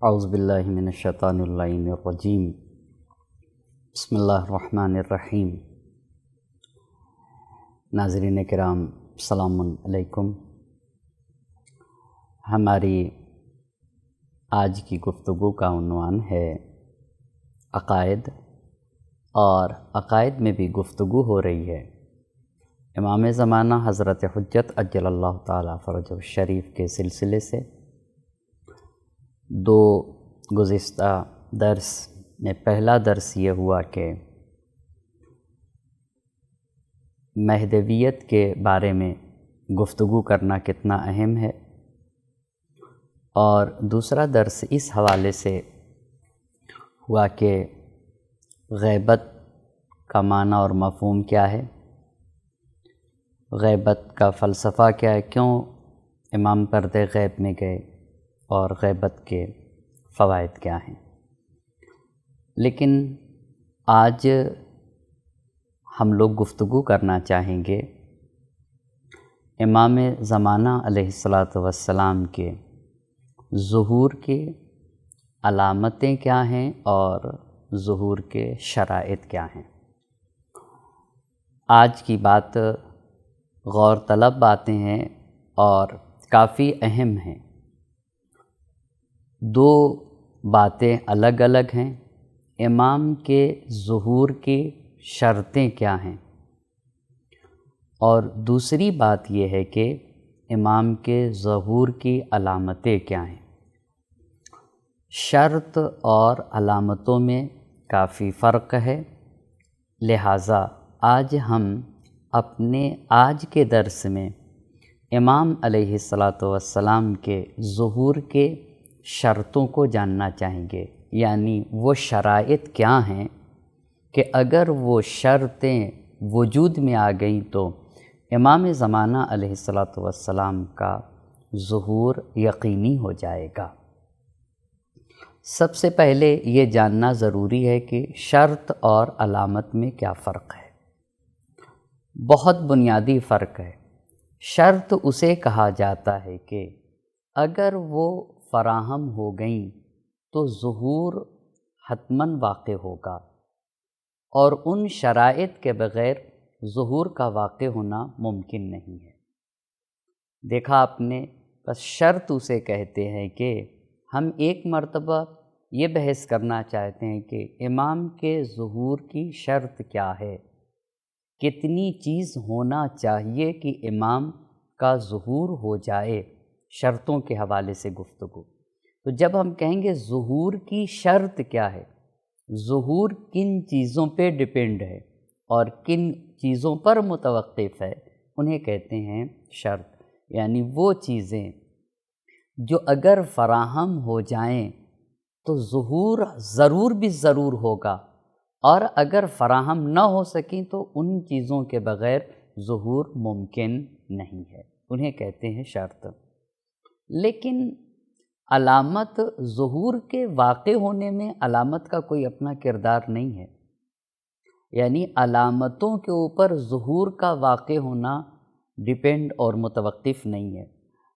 اعوذ باللہ من الشیطان اللعین الرجیم بسم اللہ الرحمن الرحیم۔ ناظرین کرام السلام علیکم۔ ہماری آج کی گفتگو کا عنوان ہے عقائد، اور عقائد میں بھی گفتگو ہو رہی ہے امام زمانہ حضرت حجت عجل اللہ تعالیٰ فرجہ الشریف کے سلسلے سے۔ دو گزشتہ درس میں پہلا درس یہ ہوا کہ مہدویت کے بارے میں گفتگو کرنا کتنا اہم ہے، اور دوسرا درس اس حوالے سے ہوا کہ غیبت کا معنی اور مفہوم کیا ہے، غیبت کا فلسفہ کیا ہے، کیوں امام پردہ غیب میں گئے، اور غیبت کے فوائد کیا ہیں۔ لیکن آج ہم لوگ گفتگو کرنا چاہیں گے امام زمانہ علیہ الصلاۃ والسلام کے ظہور کی علامتیں کیا ہیں اور ظہور کے شرائط کیا ہیں۔ آج کی بات غور طلب باتیں ہیں اور کافی اہم ہیں۔ دو باتیں الگ الگ ہیں۔ امام کے ظہور کی شرطیں کیا ہیں، اور دوسری بات یہ ہے کہ امام کے ظہور کی علامتیں کیا ہیں۔ شرط اور علامتوں میں کافی فرق ہے، لہٰذا آج ہم اپنے آج کے درس میں امام علیہ الصلاۃ والسلام کے ظہور کے شرطوں کو جاننا چاہیں گے، یعنی وہ شرائط کیا ہیں کہ اگر وہ شرطیں وجود میں آ گئیں تو امام زمانہ علیہ الصلاۃ والسلام کا ظہور یقینی ہو جائے گا۔ سب سے پہلے یہ جاننا ضروری ہے کہ شرط اور علامت میں کیا فرق ہے۔ بہت بنیادی فرق ہے۔ شرط اسے کہا جاتا ہے کہ اگر وہ فراہم ہو گئیں تو ظہور حتماً واقع ہوگا، اور ان شرائط کے بغیر ظہور کا واقع ہونا ممکن نہیں ہے۔ دیکھا آپ نے، بس شرط اسے کہتے ہیں کہ ہم ایک مرتبہ یہ بحث کرنا چاہتے ہیں کہ امام کے ظہور کی شرط کیا ہے، کتنی چیز ہونا چاہیے کہ امام کا ظہور ہو جائے۔ شرطوں کے حوالے سے گفتگو، تو جب ہم کہیں گے ظہور کی شرط کیا ہے، ظہور کن چیزوں پہ ڈیپینڈ ہے اور کن چیزوں پر متوقف ہے، انہیں کہتے ہیں شرط۔ یعنی وہ چیزیں جو اگر فراہم ہو جائیں تو ظہور ضرور بھی ضرور ہوگا، اور اگر فراہم نہ ہو سکیں تو ان چیزوں کے بغیر ظہور ممکن نہیں ہے، انہیں کہتے ہیں شرط۔ لیکن علامت، ظہور کے واقع ہونے میں علامت کا کوئی اپنا کردار نہیں ہے، یعنی علامتوں کے اوپر ظہور کا واقع ہونا ڈیپینڈ اور متوقف نہیں ہے،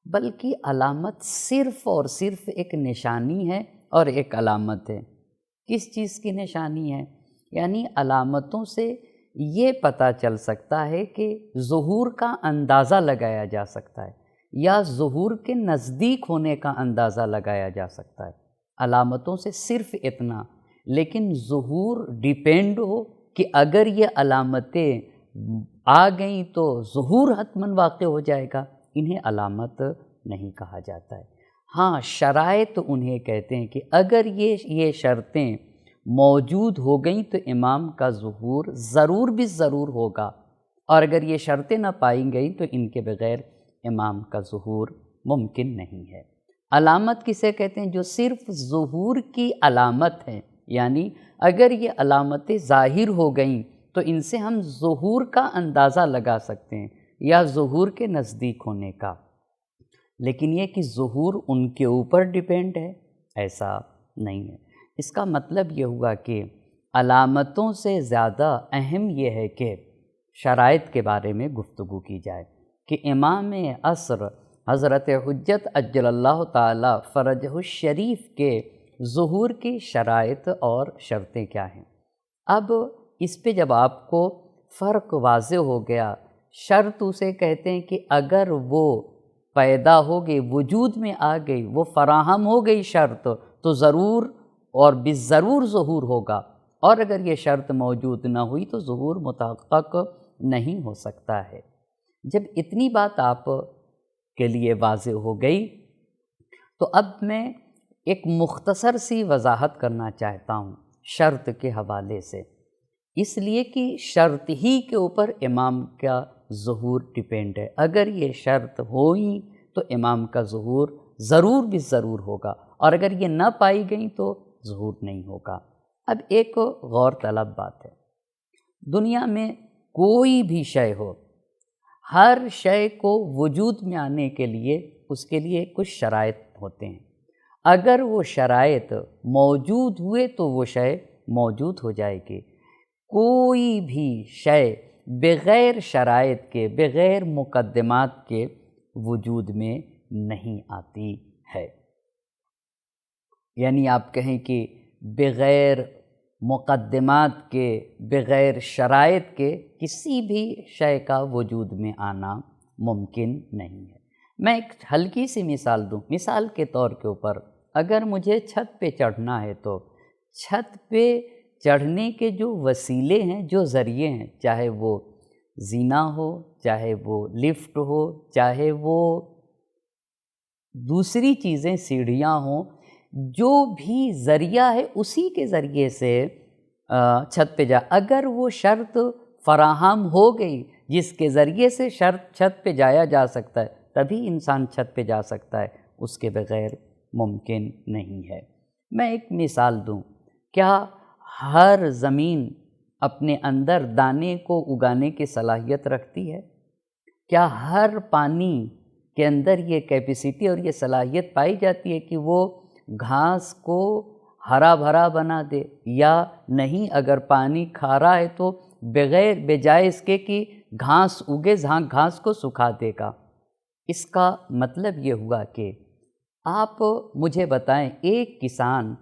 بلکہ علامت صرف اور صرف ایک نشانی ہے اور ایک علامت ہے۔ کس چیز کی نشانی ہے؟ یعنی علامتوں سے یہ پتہ چل سکتا ہے کہ ظہور کا اندازہ لگایا جا سکتا ہے، یا ظہور کے نزدیک ہونے کا اندازہ لگایا جا سکتا ہے۔ علامتوں سے صرف اتنا، لیکن ظہور ڈیپینڈ ہو کہ اگر یہ علامتیں آ گئیں تو ظہور حتماً واقع ہو جائے گا، انہیں علامت نہیں کہا جاتا ہے۔ ہاں، شرائط انہیں کہتے ہیں کہ اگر یہ شرطیں موجود ہو گئیں تو امام کا ظہور ضرور بھی ضرور ہوگا، اور اگر یہ شرطیں نہ پائی گئیں تو ان کے بغیر امام کا ظہور ممکن نہیں ہے۔ علامت کسے کہتے ہیں؟ جو صرف ظہور کی علامت ہے، یعنی اگر یہ علامتیں ظاہر ہو گئیں تو ان سے ہم ظہور کا اندازہ لگا سکتے ہیں یا ظہور کے نزدیک ہونے کا، لیکن یہ کہ ظہور ان کے اوپر ڈیپینڈ ہے، ایسا نہیں ہے۔ اس کا مطلب یہ ہوا کہ علامتوں سے زیادہ اہم یہ ہے کہ شرائط کے بارے میں گفتگو کی جائے کہ امام عصر حضرت حجت عجل اللہ تعالی فرجہ الشریف کے ظہور کی شرائط اور شرطیں کیا ہیں۔ اب اس پہ جب آپ کو فرق واضح ہو گیا، شرط اسے کہتے ہیں کہ اگر وہ پیدا ہو گئی، وجود میں آ گئی، وہ فراہم ہو گئی شرط، تو ضرور اور بالضرور ظہور ہوگا، اور اگر یہ شرط موجود نہ ہوئی تو ظہور متحقق نہیں ہو سکتا ہے۔ جب اتنی بات آپ کے لیے واضح ہو گئی تو اب میں ایک مختصر سی وضاحت کرنا چاہتا ہوں شرط کے حوالے سے، اس لیے کہ شرط ہی کے اوپر امام کا ظہور ڈیپینڈ ہے۔ اگر یہ شرط ہوئی تو امام کا ظہور ضرور بھی ضرور ہوگا، اور اگر یہ نہ پائی گئیں تو ظہور نہیں ہوگا۔ اب ایک غور طلب بات ہے، دنیا میں کوئی بھی شے ہو، ہر شے کو وجود میں آنے کے لیے اس کے لیے کچھ شرائط ہوتے ہیں۔ اگر وہ شرائط موجود ہوئے تو وہ شے موجود ہو جائے گی۔ کوئی بھی شے بغیر شرائط کے، بغیر مقدمات کے وجود میں نہیں آتی ہے۔ یعنی آپ کہیں کہ بغیر مقدمات کے، بغیر شرائط کے کسی بھی شے کا وجود میں آنا ممکن نہیں ہے۔ میں ایک ہلکی سی مثال دوں۔ مثال کے طور کے اوپر اگر مجھے چھت پہ چڑھنا ہے تو چھت پہ چڑھنے کے جو وسیلے ہیں، جو ذریعے ہیں، چاہے وہ زینہ ہو، چاہے وہ لفٹ ہو، چاہے وہ دوسری چیزیں سیڑھیاں ہوں، جو بھی ذریعہ ہے اسی کے ذریعے سے چھت پہ اگر وہ شرط فراہم ہو گئی جس کے ذریعے سے چھت پہ جایا جا سکتا ہے، تبھی انسان چھت پہ جا سکتا ہے، اس کے بغیر ممکن نہیں ہے۔ میں ایک مثال دوں، کیا ہر زمین اپنے اندر دانے کو اگانے کی صلاحیت رکھتی ہے؟ کیا ہر پانی کے اندر یہ کیپیسٹی اور یہ صلاحیت پائی جاتی ہے کہ وہ گھاس کو ہرا بھرا بنا دے یا نہیں؟ اگر پانی کھارا ہے تو بجائے اس کے کہ گھاس اگے، گھاس کو سکھا دے گا۔ اس کا مطلب یہ ہوا کہ آپ مجھے بتائیں، ایک کسان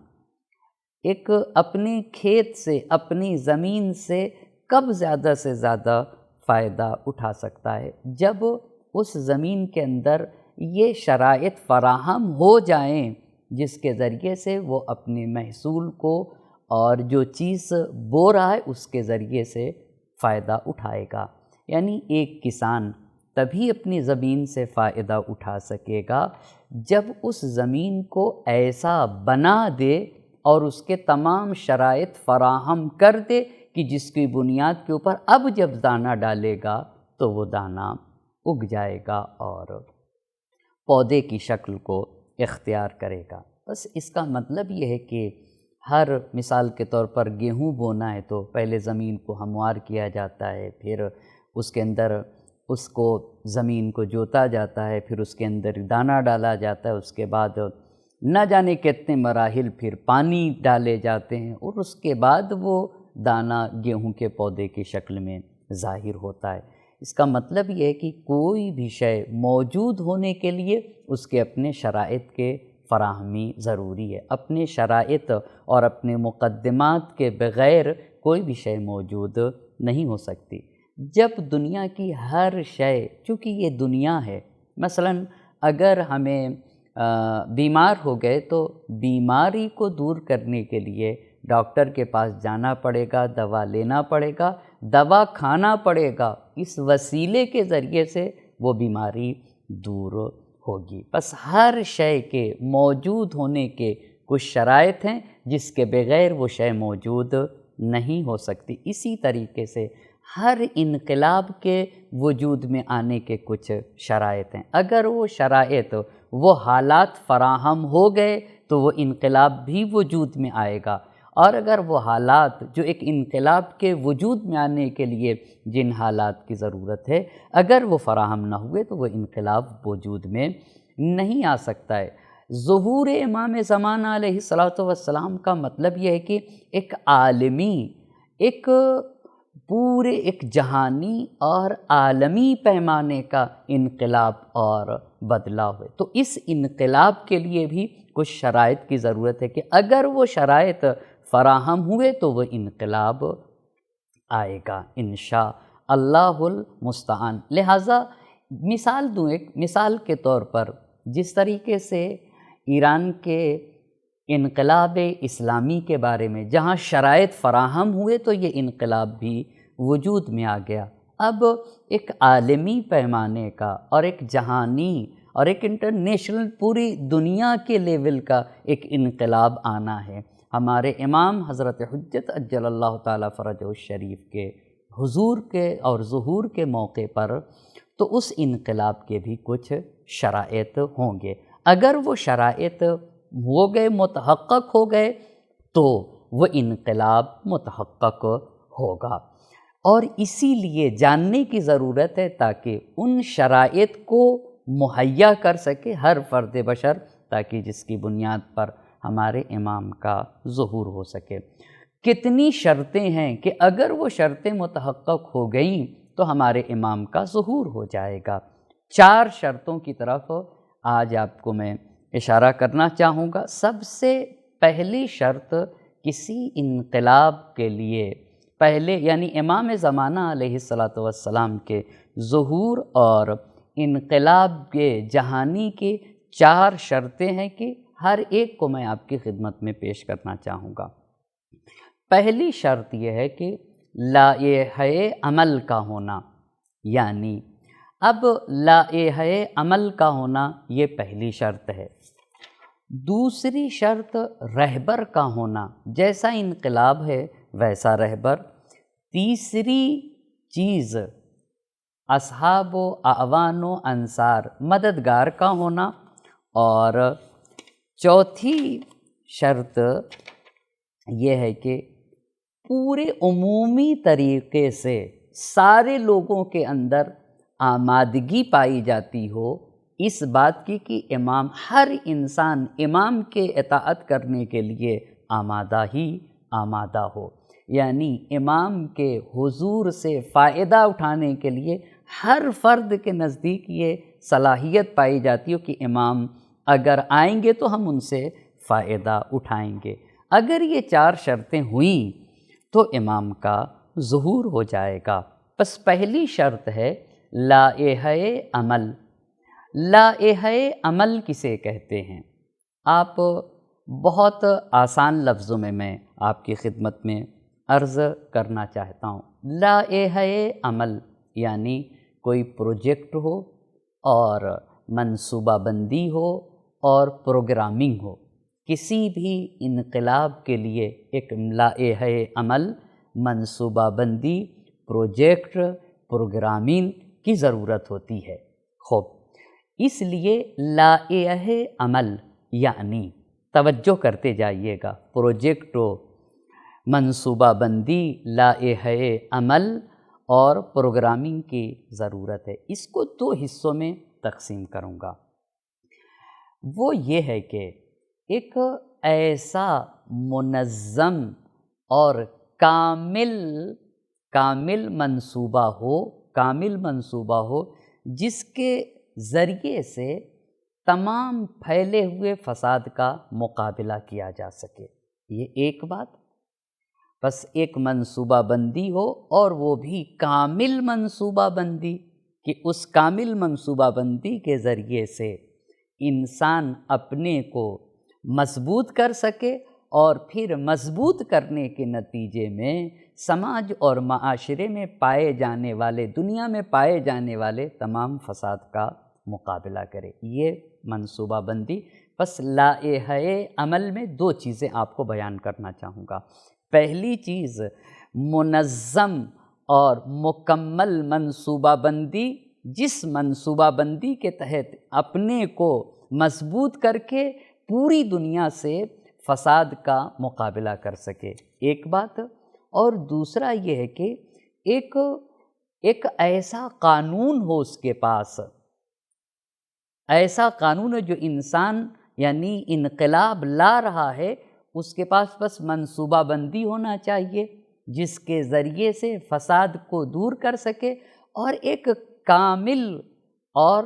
ایک اپنے کھیت سے، اپنی زمین سے کب زیادہ سے زیادہ فائدہ اٹھا سکتا ہے؟ جب اس زمین کے اندر یہ شرائط فراہم ہو جائیں جس کے ذریعے سے وہ اپنے محصول کو اور جو چیز بو رہا ہے اس کے ذریعے سے فائدہ اٹھائے گا۔ یعنی ایک کسان تبھی اپنی زمین سے فائدہ اٹھا سکے گا جب اس زمین کو ایسا بنا دے اور اس کے تمام شرائط فراہم کر دے کہ جس کی بنیاد کے اوپر اب جب دانہ ڈالے گا تو وہ دانہ اگ جائے گا اور پودے کی شکل کو اختیار کرے گا۔ بس اس کا مطلب یہ ہے کہ ہر مثال کے طور پر گیہوں بونا ہے تو پہلے زمین کو ہموار کیا جاتا ہے، پھر اس کے اندر اس کو زمین کو جوتا جاتا ہے، پھر اس کے اندر دانہ ڈالا جاتا ہے، اس کے بعد نہ جانے کتنے مراحل پھر پانی ڈالے جاتے ہیں، اور اس کے بعد وہ دانہ گیہوں کے پودے کی شکل میں ظاہر ہوتا ہے۔ اس کا مطلب یہ ہے کہ کوئی بھی شے موجود ہونے کے لیے اس کے اپنے شرائط کے فراہمی ضروری ہے۔ اپنے شرائط اور اپنے مقدمات کے بغیر کوئی بھی شے موجود نہیں ہو سکتی۔ جب دنیا کی ہر شے، چونکہ یہ دنیا ہے، مثلا اگر ہمیں بیمار ہو گئے تو بیماری کو دور کرنے کے لیے ڈاکٹر کے پاس جانا پڑے گا، دوا لینا پڑے گا، دوا کھانا پڑے گا، اس وسیلے کے ذریعے سے وہ بیماری دور ہوگی۔ بس ہر شے کے موجود ہونے کے کچھ شرائط ہیں جس کے بغیر وہ شے موجود نہیں ہو سکتی۔ اسی طریقے سے ہر انقلاب کے وجود میں آنے کے کچھ شرائط ہیں۔ اگر وہ شرائط، وہ حالات فراہم ہو گئے تو وہ انقلاب بھی وجود میں آئے گا، اور اگر وہ حالات جو ایک انقلاب کے وجود میں آنے کے لیے جن حالات کی ضرورت ہے اگر وہ فراہم نہ ہوئے تو وہ انقلاب وجود میں نہیں آ سکتا ہے۔ ظہور امام زمانہ علیہ الصلوۃ والسلام کا مطلب یہ ہے کہ ایک عالمی، ایک پورے ایک جہانی اور عالمی پیمانے کا انقلاب اور بدلاؤ ہے۔ تو اس انقلاب کے لیے بھی کچھ شرائط کی ضرورت ہے کہ اگر وہ شرائط فراہم ہوئے تو وہ انقلاب آئے گا انشاء اللہ المستعان۔ لہٰذا مثال دوں، ایک مثال کے طور پر جس طریقے سے ایران کے انقلاب اسلامی کے بارے میں جہاں شرائط فراہم ہوئے تو یہ انقلاب بھی وجود میں آ گیا، اب ایک عالمی پیمانے کا اور ایک جہانی اور ایک انٹرنیشنل پوری دنیا کے لیول کا ایک انقلاب آنا ہے۔ ہمارے امام حضرت حجت عجل اللہ تعالیٰ فرجہ الشریف کے حضور کے اور ظہور کے موقع پر تو اس انقلاب کے بھی کچھ شرائط ہوں گے۔ اگر وہ شرائط ہو گئے، متحقق ہو گئے، تو وہ انقلاب متحقق ہوگا۔ اور اسی لیے جاننے کی ضرورت ہے تاکہ ان شرائط کو مہیا کر سکے ہر فرد بشر، تاکہ جس کی بنیاد پر ہمارے امام کا ظہور ہو سکے۔ کتنی شرطیں ہیں کہ اگر وہ شرطیں متحقق ہو گئیں تو ہمارے امام کا ظہور ہو جائے گا۔ 4 شرطوں کی طرف آج آپ کو میں اشارہ کرنا چاہوں گا۔ سب سے پہلی شرط کسی انقلاب کے لیے پہلے یعنی امام زمانہ علیہ السلام کے ظہور اور انقلاب کے جہانی کی 4 شرطیں ہیں کہ ہر ایک کو میں آپ کی خدمت میں پیش کرنا چاہوں گا۔ پہلی شرط یہ ہے کہ لائحہ عمل کا ہونا، یعنی اب لائحہ عمل کا ہونا یہ پہلی شرط ہے۔ دوسری شرط رہبر کا ہونا، جیسا انقلاب ہے ویسا رہبر۔ تیسری چیز اصحاب و اعوان و انصار، مددگار کا ہونا۔ اور چوتھی شرط یہ ہے کہ پورے عمومی طریقے سے سارے لوگوں کے اندر آمادگی پائی جاتی ہو اس بات کی کہ امام، ہر انسان امام کے اطاعت کرنے کے لیے آمادہ ہی آمادہ ہو، یعنی امام کے حضور سے فائدہ اٹھانے کے لیے ہر فرد کے نزدیک یہ صلاحیت پائی جاتی ہو کہ امام اگر آئیں گے تو ہم ان سے فائدہ اٹھائیں گے۔ اگر یہ 4 شرطیں ہوئیں تو امام کا ظہور ہو جائے گا۔ بس پہلی شرط ہے لائحہ عمل۔ لائحہ عمل کسے کہتے ہیں؟ آپ بہت آسان لفظوں میں آپ کی خدمت میں عرض کرنا چاہتا ہوں۔ لائحہ عمل یعنی کوئی پروجیکٹ ہو اور منصوبہ بندی ہو اور پروگرامنگ ہو، کسی بھی انقلاب کے لیے ایک لائحہ عمل، منصوبہ بندی، پروجیکٹ، پروگرامنگ کی ضرورت ہوتی ہے۔ خوب، اس لیے لائحہ عمل یعنی توجہ کرتے جائیے گا، پروجیکٹ ہو، منصوبہ بندی، لائحہ عمل اور پروگرامنگ کی ضرورت ہے۔ اس کو 2 حصوں میں تقسیم کروں گا۔ وہ یہ ہے کہ ایک ایسا منظم اور کامل منصوبہ ہو جس کے ذریعے سے تمام پھیلے ہوئے فساد کا مقابلہ کیا جا سکے۔ یہ ایک بات، بس ایک منصوبہ بندی ہو اور وہ بھی کامل منصوبہ بندی، کہ اس کامل منصوبہ بندی کے ذریعے سے انسان اپنے کو مضبوط کر سکے اور پھر مضبوط کرنے کے نتیجے میں سماج اور معاشرے میں پائے جانے والے، دنیا میں پائے جانے والے تمام فساد کا مقابلہ کرے۔ یہ منصوبہ بندی۔ بس لائحہ عمل میں 2 چیزیں آپ کو بیان کرنا چاہوں گا۔ پہلی چیز منظم اور مکمل منصوبہ بندی، جس منصوبہ بندی کے تحت اپنے کو مضبوط کر کے پوری دنیا سے فساد کا مقابلہ کر سکے، ایک بات۔ اور دوسرا یہ ہے کہ ایک ایسا قانون ہو اس کے پاس، ایسا قانون ہے جو انسان یعنی انقلاب لا رہا ہے، اس کے پاس بس منصوبہ بندی ہونا چاہیے، جس کے ذریعے سے فساد کو دور کر سکے، اور ایک کامل اور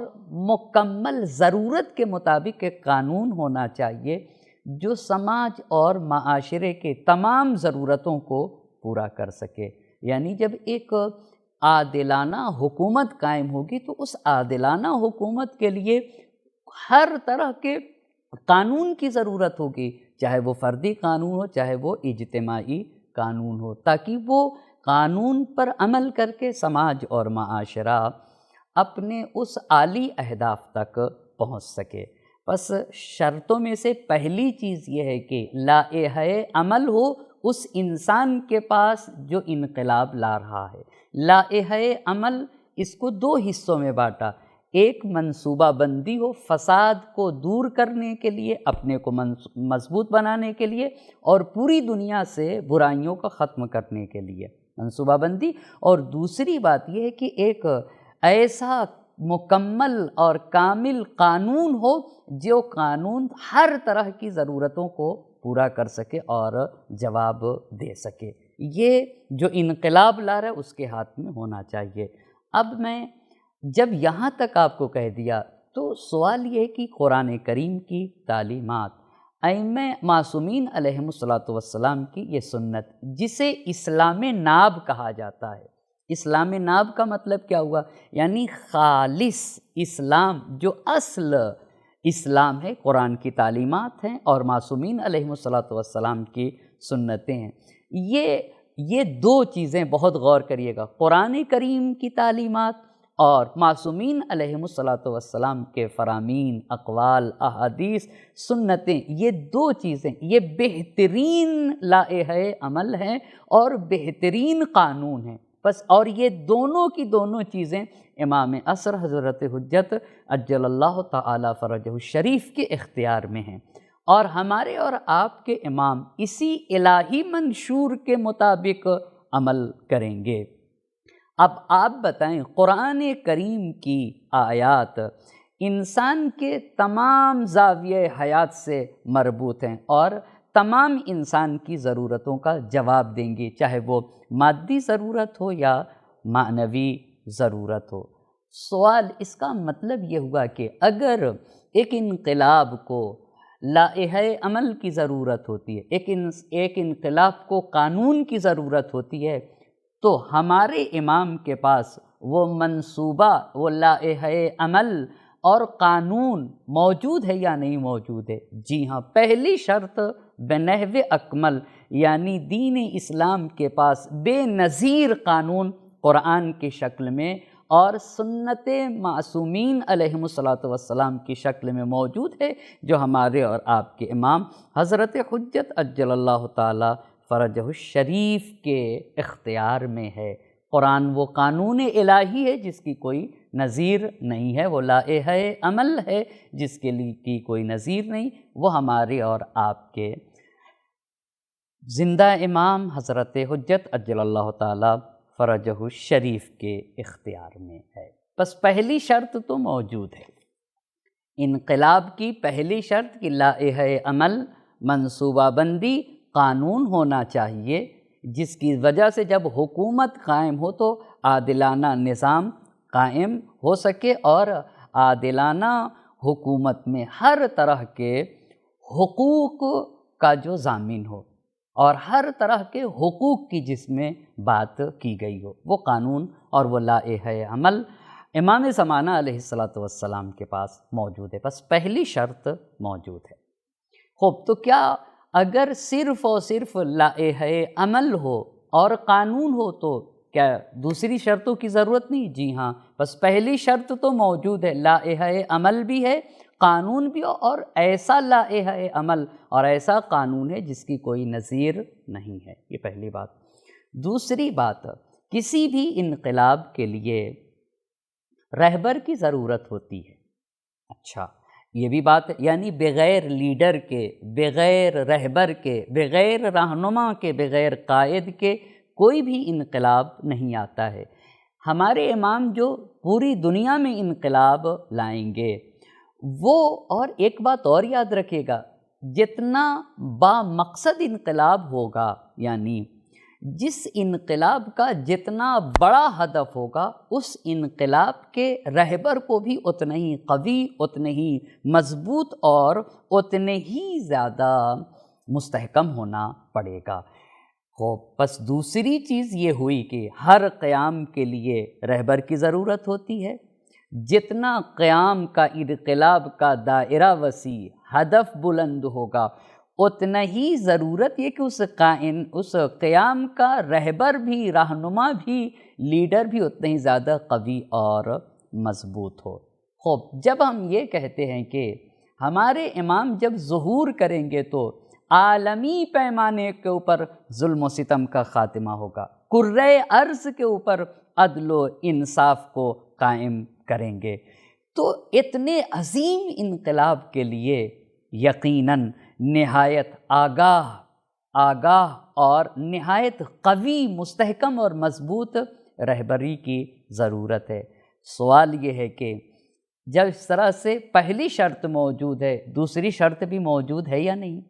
مکمل ضرورت کے مطابق ایک قانون ہونا چاہیے جو سماج اور معاشرے کے تمام ضرورتوں کو پورا کر سکے۔ یعنی جب ایک عادلانہ حکومت قائم ہوگی تو اس عادلانہ حکومت کے لیے ہر طرح کے قانون کی ضرورت ہوگی، چاہے وہ فردی قانون ہو چاہے وہ اجتماعی قانون ہو، تاکہ وہ قانون پر عمل کر کے سماج اور معاشرہ اپنے اس اعلیٰ اہداف تک پہنچ سکے۔ بس شرطوں میں سے پہلی چیز یہ ہے کہ لائحہ عمل ہو اس انسان کے پاس جو انقلاب لا رہا ہے۔ لائحہ عمل اس کو دو حصوں میں بانٹا، ایک منصوبہ بندی ہو فساد کو دور کرنے کے لیے، اپنے کو مضبوط بنانے کے لیے، اور پوری دنیا سے برائیوں کو ختم کرنے کے لیے منصوبہ بندی، اور دوسری بات یہ ہے کہ ایک ایسا مکمل اور کامل قانون ہو جو قانون ہر طرح کی ضرورتوں کو پورا کر سکے اور جواب دے سکے۔ یہ جو انقلاب لا رہا ہے اس کے ہاتھ میں ہونا چاہیے۔ اب میں جب یہاں تک آپ کو کہہ دیا تو سوال یہ ہے کہ قرآن کریم کی تعلیمات، ائمہ معصومین علیہم السلام کی یہ سنت جسے اسلام ناب کہا جاتا ہے۔ اسلام ناب کا مطلب کیا ہوا؟ یعنی خالص اسلام، جو اصل اسلام ہے، قرآن کی تعلیمات ہیں اور معصومین علیہم السلام کی سنتیں ہیں۔ یہ دو چیزیں بہت غور کریے گا، قرآن کریم کی تعلیمات اور معصومین علیہم السلام کے فرامین، اقوال، احادیث، سنتیں، یہ دو چیزیں یہ بہترین لائحہ عمل ہیں اور بہترین قانون ہیں۔ بس اور یہ دونوں کی دونوں چیزیں امام عصر حضرت حجت عجل اللہ تعالی فرجہ الشریف کے اختیار میں ہیں، اور ہمارے اور آپ کے امام اسی الہی منشور کے مطابق عمل کریں گے۔ اب آپ بتائیں، قرآن کریم کی آیات انسان کے تمام زاویہ حیات سے مربوط ہیں اور تمام انسان کی ضرورتوں کا جواب دیں گی، چاہے وہ مادی ضرورت ہو یا معنوی ضرورت ہو۔ سوال اس کا مطلب یہ ہوا کہ اگر ایک انقلاب کو لائحہ عمل کی ضرورت ہوتی ہے، ایک انقلاب کو قانون کی ضرورت ہوتی ہے، تو ہمارے امام کے پاس وہ منصوبہ، وہ لائحہ عمل اور قانون موجود ہے یا نہیں موجود ہے؟ جی ہاں، پہلی شرط بنحو اکمل، یعنی دین اسلام کے پاس بے نظیر قانون قرآن کی شکل میں اور سنت معصومین علیہم السلام کی شکل میں موجود ہے، جو ہمارے اور آپ کے امام حضرت حجت عجل اللہ تعالی فرجہ الشریف کے اختیار میں ہے۔ قرآن وہ قانون الہی ہے جس کی کوئی نظیر نہیں ہے، وہ لائحہ عمل ہے جس کے لیے کی کوئی نظیر نہیں، وہ ہمارے اور آپ کے زندہ امام حضرت حجت عجل اللہ تعالی فرجہ الشریف کے اختیار میں ہے۔ بس پہلی شرط تو موجود ہے، انقلاب کی پہلی شرط کہ لائحہ عمل، منصوبہ بندی، قانون ہونا چاہیے، جس کی وجہ سے جب حکومت قائم ہو تو عادلانہ نظام قائم ہو سکے اور عادلانہ حکومت میں ہر طرح کے حقوق کا جو ضامن ہو اور ہر طرح کے حقوق کی جس میں بات کی گئی ہو، وہ قانون اور وہ لائحہ عمل امام زمانہ علیہ السلام کے پاس موجود ہے۔ بس پہلی شرط موجود ہے۔ خوب، تو کیا اگر صرف اور صرف لائحہ عمل ہو اور قانون ہو تو کیا دوسری شرطوں کی ضرورت نہیں؟ جی ہاں، بس پہلی شرط تو موجود ہے، لائحہ عمل بھی ہے، قانون بھی ہو، اور ایسا لائحہ عمل اور ایسا قانون ہے جس کی کوئی نظیر نہیں ہے۔ یہ پہلی بات۔ دوسری بات، کسی بھی انقلاب کے لیے رہبر کی ضرورت ہوتی ہے۔ اچھا، یہ بھی بات ہے، یعنی بغیر لیڈر کے، بغیر رہبر کے، بغیر رہنما کے، بغیر قائد کے کوئی بھی انقلاب نہیں آتا ہے۔ ہمارے امام جو پوری دنیا میں انقلاب لائیں گے وہ، اور ایک بات اور یاد رکھے گا، جتنا با مقصد انقلاب ہوگا، یعنی جس انقلاب کا جتنا بڑا ہدف ہوگا اس انقلاب کے رہبر کو بھی اتنا ہی قوی، اتنے ہی مضبوط اور اتنے ہی زیادہ مستحکم ہونا پڑے گا۔ بس دوسری چیز یہ ہوئی کہ ہر قیام کے لیے رہبر کی ضرورت ہوتی ہے۔ جتنا قیام کا، انقلاب کا دائرہ وسیع، ہدف بلند ہوگا، اتنا ہی ضرورت یہ کہ اس قیام کا رہبر بھی، رہنما بھی، لیڈر بھی اتنا ہی زیادہ قوی اور مضبوط ہو۔ جب ہم یہ کہتے ہیں کہ ہمارے امام جب ظہور کریں گے تو عالمی پیمانے کے اوپر ظلم و ستم کا خاتمہ ہوگا، کرۂ ارض کے اوپر عدل و انصاف کو قائم کریں گے، تو اتنے عظیم انقلاب کے لیے یقیناً نہایت آگاہ اور نہایت قوی، مستحکم اور مضبوط رہبری کی ضرورت ہے۔ سوال یہ ہے کہ جب اس طرح سے پہلی شرط موجود ہے، دوسری شرط بھی موجود ہے یا نہیں؟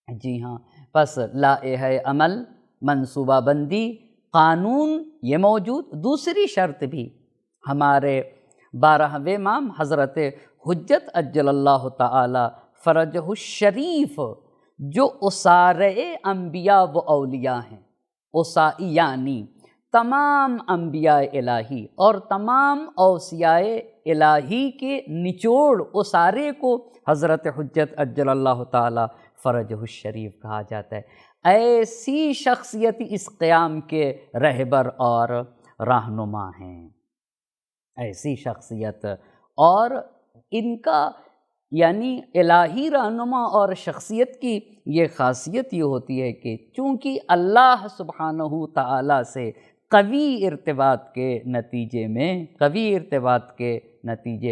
جی ہاں، پس لائحہ عمل، منصوبہ بندی، قانون یہ موجود، دوسری شرط بھی ہمارے 12ویں امام حضرت حجت عجل اللہ تعالی فرجہ الشریف جو اسارۂ انبیاء و اولیاء ہیں، یعنی تمام انبیاء الہی اور تمام اوصیاء الہی کے نچوڑ اسارے کو حضرت حجت عجل اللہ تعالی فرجہ الشریف کہا جاتا ہے۔ ایسی شخصیت اس قیام کے رہبر اور رہنما ہیں، ایسی شخصیت، اور ان کا یعنی الہی رہنما اور شخصیت کی یہ خاصیت یہ ہوتی ہے کہ چونکہ اللہ سبحانہ تعالیٰ سے قوی ارتباط کے نتیجے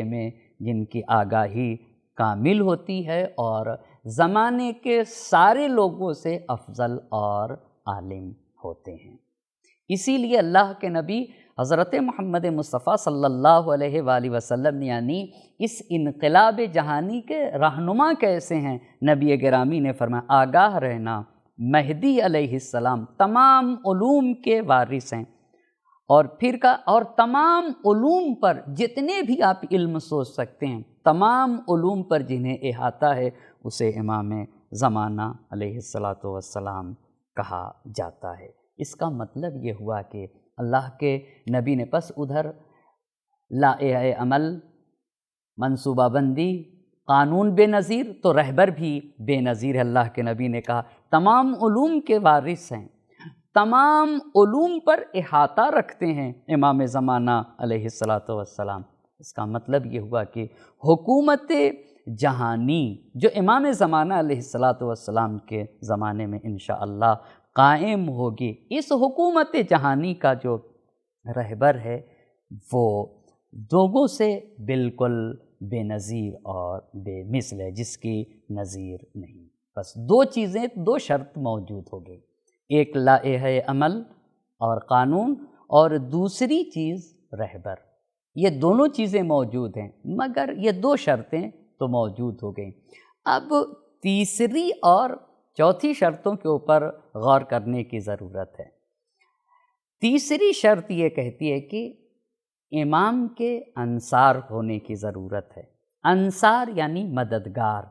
میں جن کی آگاہی کامل ہوتی ہے اور زمانے کے سارے لوگوں سے افضل اور عالم ہوتے ہیں، اسی لیے اللہ کے نبی حضرت محمد مصطفیٰ صلی اللہ علیہ وآلہ وسلم یعنی اس انقلاب جہانی کے رہنما کیسے ہیں؟ نبی گرامی نے فرمایا آگاہ رہنا، مہدی علیہ السلام تمام علوم کے وارث ہیں، اور تمام علوم پر جتنے بھی آپ علم سوچ سکتے ہیں، تمام علوم پر جنہیں احاطہ ہے اسے امام زمانہ علیہ السلام کہا جاتا ہے۔ اس کا مطلب یہ ہوا کہ اللہ کے نبی نے پس ادھر لائحہ عمل، منصوبہ بندی، قانون بے نظیر، تو رہبر بھی بے نظیر ہے۔ اللہ کے نبی نے کہا تمام علوم کے وارث ہیں، تمام علوم پر احاطہ رکھتے ہیں امام زمانہ علیہ السلام۔ اس کا مطلب یہ ہوا کہ حکومت جہانی جو امام زمانہ علیہ السلام کے زمانے میں انشاءاللہ قائم ہوگی، اس حکومت جہانی کا جو رہبر ہے وہ لوگوں سے بالکل بے نظیر اور بے مثل ہے، جس کی نظیر نہیں۔ بس دو شرط موجود ہو گئی، ایک لائحہ عمل اور قانون، اور دوسری چیز رہبر۔ یہ دونوں چیزیں موجود ہیں، مگر یہ دو شرطیں تو موجود ہو گئیں۔ اب تیسری اور چوتھی شرطوں کے اوپر غور کرنے کی ضرورت ہے۔ تیسری شرط یہ کہتی ہے کہ امام کے انصار ہونے کی ضرورت ہے۔ انصار یعنی مددگار،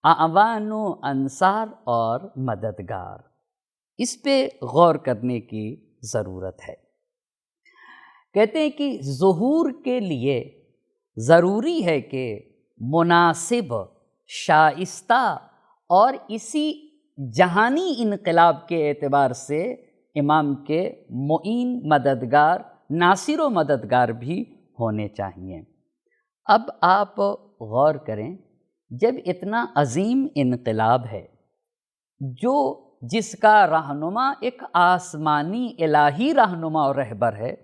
اعوان و انصار اور مددگار، اس پہ غور کرنے کی ضرورت ہے۔ کہتے ہیں کہ ظہور کے لیے ضروری ہے کہ مناسب، شائستہ اور اسی جہانی انقلاب کے اعتبار سے امام کے معین، مددگار، ناصر و مددگار بھی ہونے چاہیے۔ اب آپ غور کریں، جب اتنا عظیم انقلاب ہے جس کا رہنما ایک آسمانی الہی رہنما اور رہبر ہے،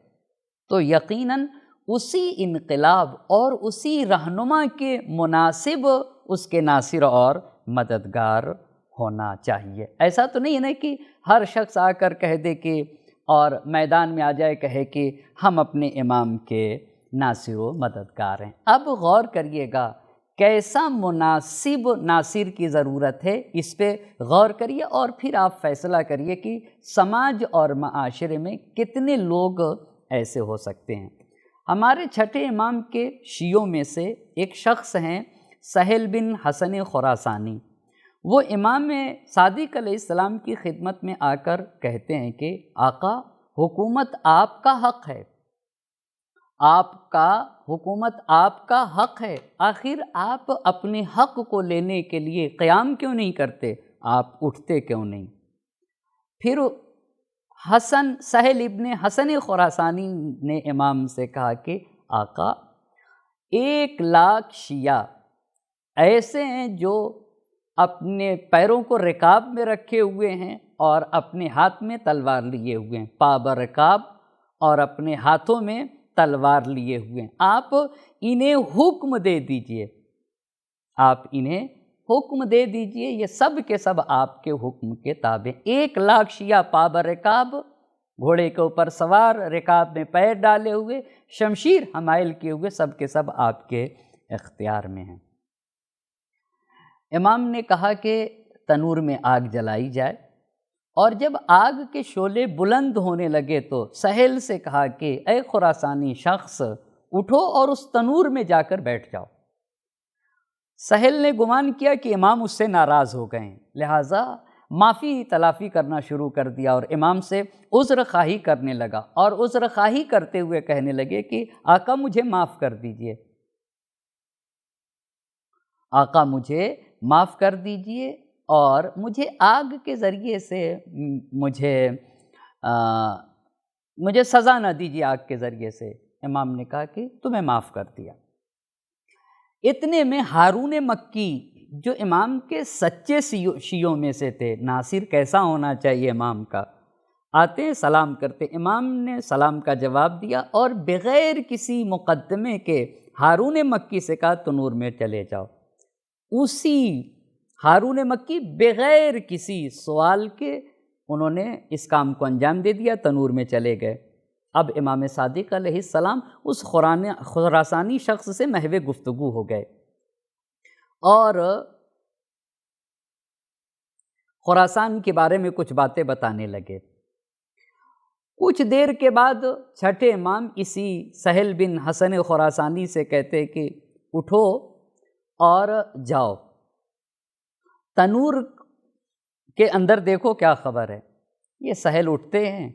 تو یقیناً اسی انقلاب اور اسی رہنما کے مناسب اس کے ناصر اور مددگار ہونا چاہیے۔ ایسا تو نہیں ہے نا کہ ہر شخص آ کر کہہ دے کہ اور میدان میں آ جائے کہے کہ ہم اپنے امام کے ناصر و مددگار ہیں۔ اب غور کریے گا کیسا مناسب ناصر کی ضرورت ہے، اس پہ غور کریے اور پھر آپ فیصلہ کریے کہ سماج اور معاشرے میں کتنے لوگ ایسے ہو سکتے ہیں۔ ہمارے چھٹے امام کے شیعوں میں سے ایک شخص ہیں سہل بن حسن خراسانی۔ وہ امام صادق علیہ السلام کی خدمت میں آ کر کہتے ہیں کہ آقا، حکومت آپ کا حق ہے، حکومت آپ کا حق ہے، آخر آپ اپنے حق کو لینے کے لیے قیام کیوں نہیں کرتے، آپ اٹھتے کیوں نہیں؟ پھر سہل ابن حسن خراسانی نے امام سے کہا کہ آقا، 1,00,000 شیعہ ایسے ہیں جو اپنے پیروں کو رکاب میں رکھے ہوئے ہیں اور اپنے ہاتھ میں تلوار لیے ہوئے ہیں، پابر رکاب اور اپنے ہاتھوں میں تلوار لیے ہوئے ہیں، آپ انہیں حکم دے دیجئے، حکم دے دیجئے، یہ سب کے سب آپ کے حکم کے تابع۔ 1,00,000 شیعہ پابر رکاب، گھوڑے کے اوپر سوار، رکاب میں پیر ڈالے ہوئے، شمشیر حمائل کیے ہوئے، سب کے سب آپ کے اختیار میں ہیں۔ امام نے کہا کہ تنور میں آگ جلائی جائے، اور جب آگ کے شعلے بلند ہونے لگے تو سہل سے کہا کہ اے خراسانی شخص، اٹھو اور اس تنور میں جا کر بیٹھ جاؤ۔ سہل نے گمان کیا کہ امام اس سے ناراض ہو گئے ہیں، لہٰذا معافی تلافی کرنا شروع کر دیا اور امام سے عذر خواہی کرنے لگا، اور عذر خواہی کرتے ہوئے کہنے لگے کہ آقا مجھے معاف کر دیجئے، آقا مجھے معاف کر دیجئے، اور مجھے آگ کے ذریعے سے مجھے سزا نہ دیجیے آگ کے ذریعے سے۔ امام نے کہا کہ تمہیں معاف کر دیا۔ اتنے میں ہارون مکی، جو امام کے سچے شیعوں میں سے تھے، ناصر کیسا ہونا چاہیے امام کا، آتے ہیں سلام کرتے، امام نے سلام کا جواب دیا اور بغیر کسی مقدمے کے ہارون مکی سے کہا تنور میں چلے جاؤ۔ اسی ہارون مکی بغیر کسی سوال کے انہوں نے اس کام کو انجام دے دیا، تنور میں چلے گئے۔ اب امام صادق علیہ السلام اس خراسانی شخص سے محو گفتگو ہو گئے اور خراسان کے بارے میں کچھ باتیں بتانے لگے۔ کچھ دیر کے بعد چھٹے امام اسی سہل بن حسن خراسانی سے کہتے کہ اٹھو اور جاؤ تنور کے اندر دیکھو کیا خبر ہے۔ یہ سہل اٹھتے ہیں،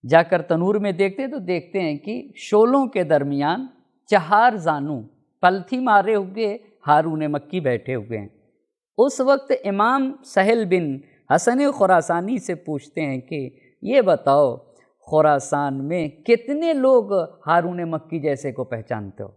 جا کر تنور میں دیکھتے تو دیکھتے ہیں کہ شعلوں کے درمیان 4 زانو پلتھی مارے ہوئے ہارون مکی بیٹھے ہوئے ہیں۔ اس وقت امام سہل بن حسن خراسانی سے پوچھتے ہیں کہ یہ بتاؤ، خراسان میں کتنے لوگ ہارون مکی جیسے کو پہچانتے ہو؟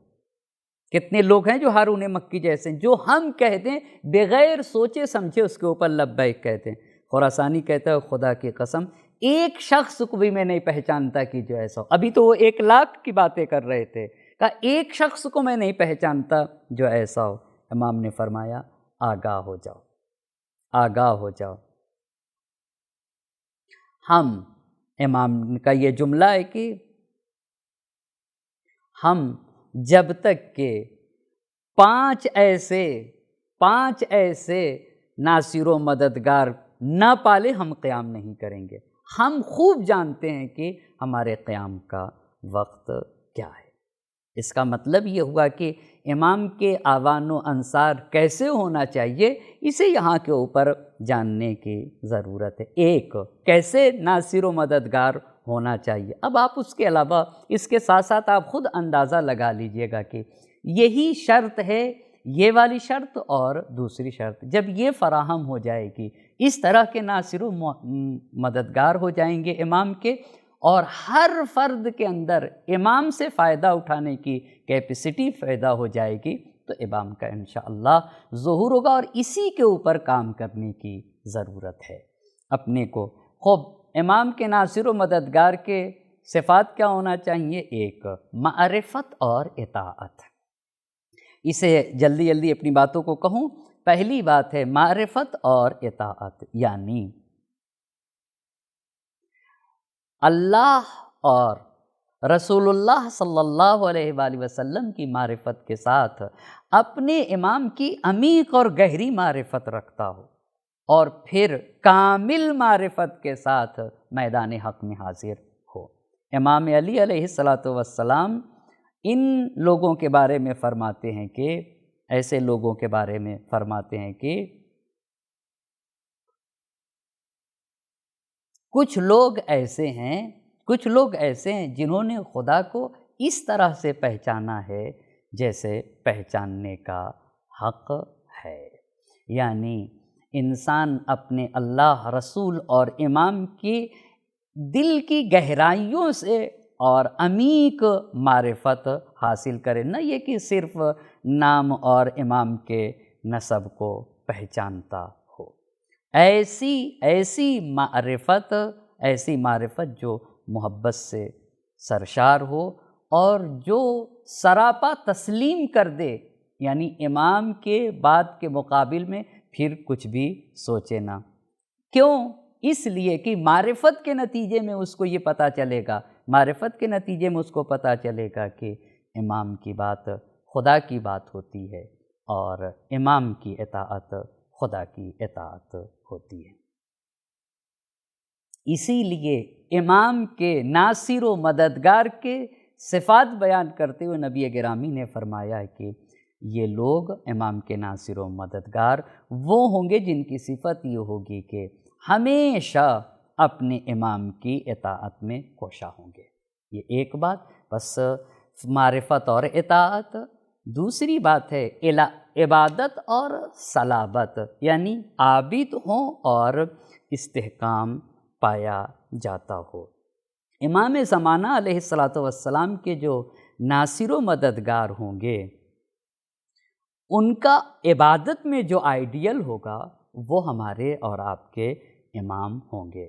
کتنے لوگ ہیں جو ہارون مکی جیسے ہیں، جو ہم کہتے ہیں بغیر سوچے سمجھے اس کے اوپر لبیک کہتے ہیں؟ خراسانی کہتا ہے خدا کی قسم ایک شخص کو بھی میں نہیں پہچانتا کہ جو ایسا ہو۔ ابھی تو وہ 1,00,000 کی باتیں کر رہے تھے، کہا ایک شخص کو میں نہیں پہچانتا جو ایسا ہو۔ امام نے فرمایا آگاہ ہو جاؤ، آگاہ ہو جاؤ۔ امام کا یہ جملہ ہے کہ ہم جب تک کہ 5 ایسے ناصر و مددگار نہ پالے ہم قیام نہیں کریں گے۔ ہم خوب جانتے ہیں کہ ہمارے قیام کا وقت کیا ہے۔ اس کا مطلب یہ ہوا کہ امام کے آوان و انصار کیسے ہونا چاہیے، اسے یہاں کے اوپر جاننے کی ضرورت ہے۔ ایک، کیسے ناصر و مددگار ہونا چاہیے۔ اب آپ اس کے علاوہ اس کے ساتھ ساتھ آپ خود اندازہ لگا لیجئے گا کہ یہی شرط ہے، یہ والی شرط اور دوسری شرط جب یہ فراہم ہو جائے گی، اس طرح کے ناصر و مددگار ہو جائیں گے امام کے، اور ہر فرد کے اندر امام سے فائدہ اٹھانے کی کیپیسٹی پیدا ہو جائے گی، تو امام کا انشاءاللہ ظہور ہوگا، اور اسی کے اوپر کام کرنے کی ضرورت ہے اپنے کو۔ خوب امام کے ناصر و مددگار کے صفات کیا ہونا چاہیے؟ ایک، معرفت اور اطاعت۔ اسے جلدی جلدی اپنی باتوں کو کہوں۔ پہلی بات ہے معرفت اور اطاعت، یعنی اللہ اور رسول اللہ صلی اللہ علیہ وآلہ وسلم کی معرفت کے ساتھ اپنے امام کی عمیق اور گہری معرفت رکھتا ہو، اور پھر کامل معرفت کے ساتھ میدان حق میں حاضر ہو۔ امام علی علیہ السلام ان لوگوں کے بارے میں فرماتے ہیں کہ ایسے لوگوں کے بارے میں فرماتے ہیں کہ کچھ لوگ ایسے ہیں جنہوں نے خدا کو اس طرح سے پہچانا ہے جیسے پہچاننے کا حق ہے، یعنی انسان اپنے اللہ، رسول اور امام کی دل کی گہرائیوں سے اور عمیق معرفت حاصل کرے، نہ یہ کہ صرف نام اور امام کے نسب کو پہچانتا ہو۔ ایسی معرفت جو محبت سے سرشار ہو اور جو سراپا تسلیم کر دے، یعنی امام کے بات کے مقابل میں پھر کچھ بھی سوچے نہ۔ کیوں؟ اس لیے کہ معرفت کے نتیجے میں اس کو یہ پتہ چلے گا کہ امام کی بات خدا کی بات ہوتی ہے اور امام کی اطاعت خدا کی اطاعت ہوتی ہے۔ اسی لیے امام کے ناصر و مددگار کے صفات بیان کرتے ہوئے نبی گرامی نے فرمایا کہ یہ لوگ امام کے ناصر و مددگار وہ ہوں گے جن کی صفت یہ ہوگی کہ ہمیشہ اپنے امام کی اطاعت میں کوشاں ہوں گے۔ یہ ایک بات، بس معرفت اور اطاعت۔ دوسری بات ہے عبادت اور صلابت، یعنی عابد ہوں اور استحکام پایا جاتا ہو۔ امام زمانہ علیہ السلام کے جو ناصر و مددگار ہوں گے، ان کا عبادت میں جو آئیڈیل ہوگا وہ ہمارے اور آپ کے امام ہوں گے،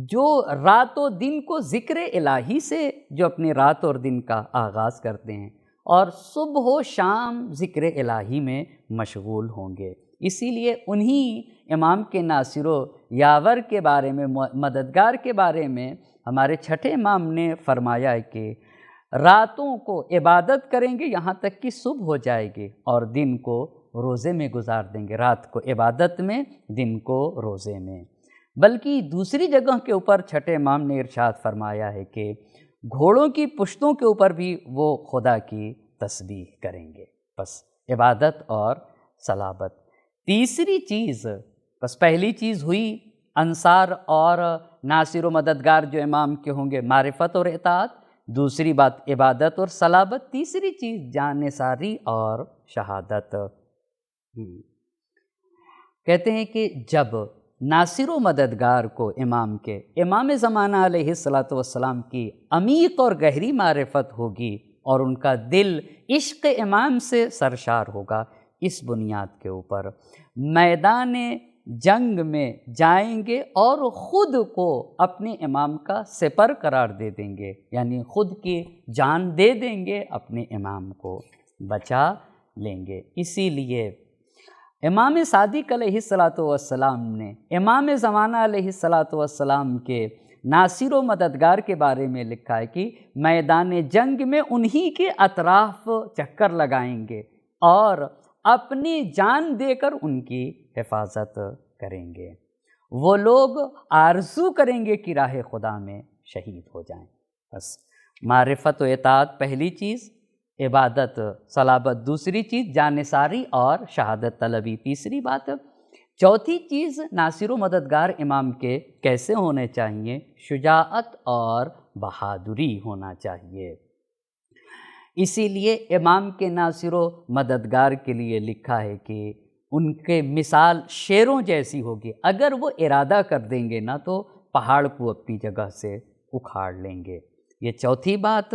جو رات و دن کو ذکر الہی سے جو اپنے رات اور دن کا آغاز کرتے ہیں اور صبح و شام ذکر الہی میں مشغول ہوں گے۔ اسی لیے انہی امام کے ناصر و یاور کے بارے میں، مددگار کے بارے میں ہمارے چھٹے امام نے فرمایا کہ راتوں کو عبادت کریں گے یہاں تک کہ صبح ہو جائے گی، اور دن کو روزے میں گزار دیں گے، رات کو عبادت میں، دن کو روزے میں۔ بلکہ دوسری جگہ کے اوپر چھٹے امام نے ارشاد فرمایا ہے کہ گھوڑوں کی پشتوں کے اوپر بھی وہ خدا کی تسبیح کریں گے۔ بس عبادت اور صلابت۔ تیسری چیز، بس پہلی چیز ہوئی انصار اور ناصر و مددگار جو امام کے ہوں گے، معرفت اور اطاعت۔ دوسری بات عبادت اور صلابت۔ تیسری چیز جانثاری اور شہادت۔ کہتے ہیں کہ جب ناصر و مددگار کو امام زمانہ علیہ السلام کی عمیق اور گہری معرفت ہوگی اور ان کا دل عشق امام سے سرشار ہوگا، اس بنیاد کے اوپر میدان جنگ میں جائیں گے اور خود کو اپنے امام کا سپر قرار دے دیں گے، یعنی خود کی جان دے دیں گے، اپنے امام کو بچا لیں گے۔ اسی لیے امام صادق علیہ السلام نے امام زمانہ علیہ السلام کے ناصر و مددگار کے بارے میں لکھا ہے کہ میدان جنگ میں انہی کے اطراف چکر لگائیں گے اور اپنی جان دے کر ان کی حفاظت کریں گے۔ وہ لوگ آرزو کریں گے کہ راہ خدا میں شہید ہو جائیں۔ بس معرفت و اطاعت پہلی چیز، عبادت صلابت دوسری چیز، جانثاری اور شہادت طلبی تیسری بات۔ چوتھی چیز ناصر و مددگار امام کے کیسے ہونے چاہیے؟ شجاعت اور بہادری ہونا چاہیے۔ اسی لیے امام کے ناصر و مددگار کے لیے لکھا ہے کہ ان کے مثال شیروں جیسی ہوگی، اگر وہ ارادہ کر دیں گے نا تو پہاڑ کو اپنی جگہ سے اکھاڑ لیں گے۔ یہ چوتھی بات۔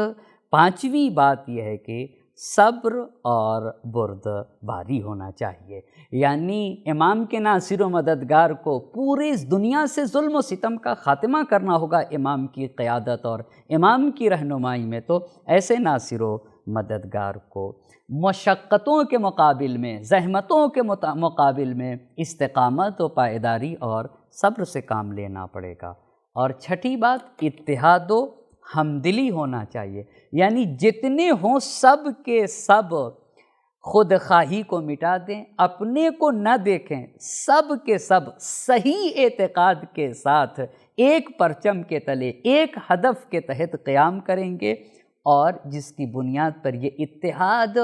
پانچویں بات یہ ہے کہ صبر اور بردباری ہونا چاہیے، یعنی امام کے ناصر و مددگار کو پوری اس دنیا سے ظلم و ستم کا خاتمہ کرنا ہوگا امام کی قیادت اور امام کی رہنمائی میں، تو ایسے ناصر و مددگار کو مشقتوں کے مقابل میں، زحمتوں کے مقابل میں استقامت و پائیداری اور صبر سے کام لینا پڑے گا۔ اور چھٹی بات اتحاد و ہمدلی ہونا چاہیے، یعنی جتنے ہوں سب کے سب خود خواہی کو مٹا دیں، اپنے کو نہ دیکھیں، سب کے سب صحیح اعتقاد کے ساتھ ایک پرچم کے تلے ایک ہدف کے تحت قیام کریں گے، اور جس کی بنیاد پر یہ اتحاد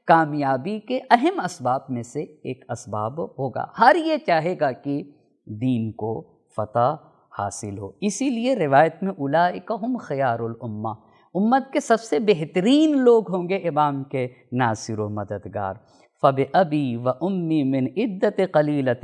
کامیابی کے اہم اسباب میں سے ایک اسباب ہوگا۔ ہر یہ چاہے گا کہ دین کو فتح حاصل ہو۔ اسی لیے روایت میں اولئک ہم خیار الامہ، امت کے سب سے بہترین لوگ ہوں گے امام کے ناصر و مددگار۔ فَبِأَبِي وَأُمِّي مِنْ عِدَّةِ قَلِيلَةٍ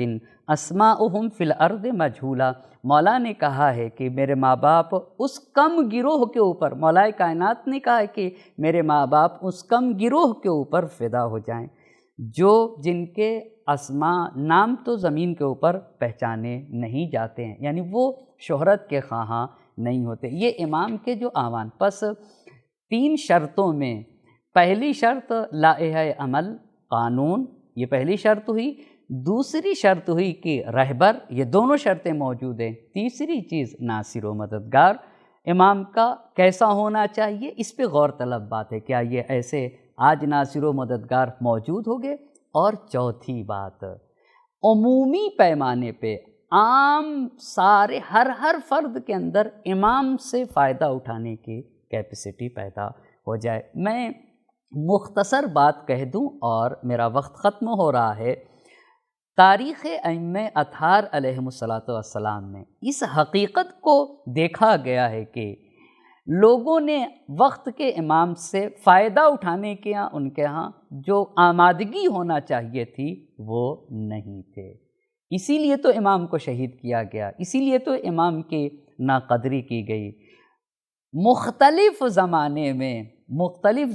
أَسْمَاؤُهُمْ فِي الْأَرْضِ مَجْهُولَةٍ، مولا نے کہا ہے کہ میرے ماں باپ اس کم گروہ کے اوپر، مولا کائنات نے کہا ہے کہ میرے ماں باپ اس کم گروہ کے اوپر فدا ہو جائیں جو جن کے اسماء نام تو زمین کے اوپر پہچانے نہیں جاتے ہیں، یعنی وہ شہرت کے خواہاں نہیں ہوتے۔ یہ امام کے جو آوان، پس 3 شرطوں میں پہلی شرط لائحہ عمل، قانون، یہ پہلی شرط ہوئی۔ دوسری شرط ہوئی کہ رہبر، یہ دونوں شرطیں موجود ہیں۔ تیسری چیز ناصر و مددگار امام کا کیسا ہونا چاہیے، اس پہ غور طلب بات ہے، کیا یہ ایسے آج ناصر و مددگار موجود ہوگے؟ اور چوتھی بات، عمومی پیمانے پہ عام سارے ہر فرد کے اندر امام سے فائدہ اٹھانے کی کیپیسٹی پیدا ہو جائے۔ میں مختصر بات کہہ دوں اور میرا وقت ختم ہو رہا ہے۔ تاریخ ائمہ اطہار علیہم السلام میں اس حقیقت کو دیکھا گیا ہے کہ لوگوں نے وقت کے امام سے فائدہ اٹھانے کے ان کے ہاں جو آمادگی ہونا چاہیے تھی وہ نہیں تھے، اسی لیے تو امام کو شہید کیا گیا، اسی لیے تو امام کی ناقدری کی گئی۔ مختلف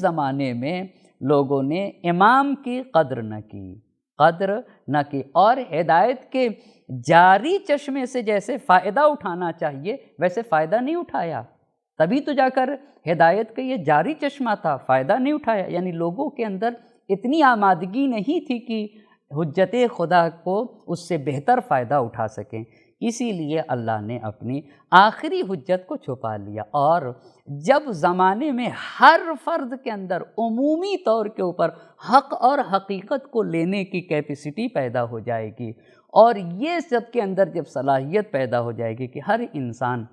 زمانے میں لوگوں نے امام کی قدر نہ کی اور ہدایت کے جاری چشمے سے جیسے فائدہ اٹھانا چاہیے ویسے فائدہ نہیں اٹھایا، تبھی تو جا کر ہدایت کا یہ جاری چشمہ تھا، فائدہ نہیں اٹھایا، یعنی لوگوں کے اندر اتنی آمادگی نہیں تھی کہ حجت خدا کو اس سے بہتر فائدہ اٹھا سکیں، اسی لیے اللہ نے اپنی آخری حجت کو چھپا لیا۔ اور جب زمانے میں ہر فرد کے اندر عمومی طور کے اوپر حق اور حقیقت کو لینے کی کیپیسٹی پیدا ہو جائے گی، اور یہ سب کے اندر جب صلاحیت پیدا ہو جائے گی کہ ہر انسان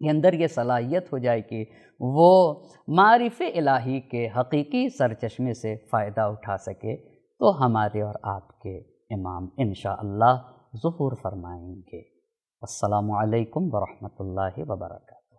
کے اندر یہ صلاحیت ہو جائے کہ وہ معرف الہی کے حقیقی سرچشمے سے فائدہ اٹھا سکے، تو ہمارے اور آپ کے امام انشاءاللہ ظہور فرمائیں گے۔ السلام علیکم ورحمۃ اللہ وبرکاتہ۔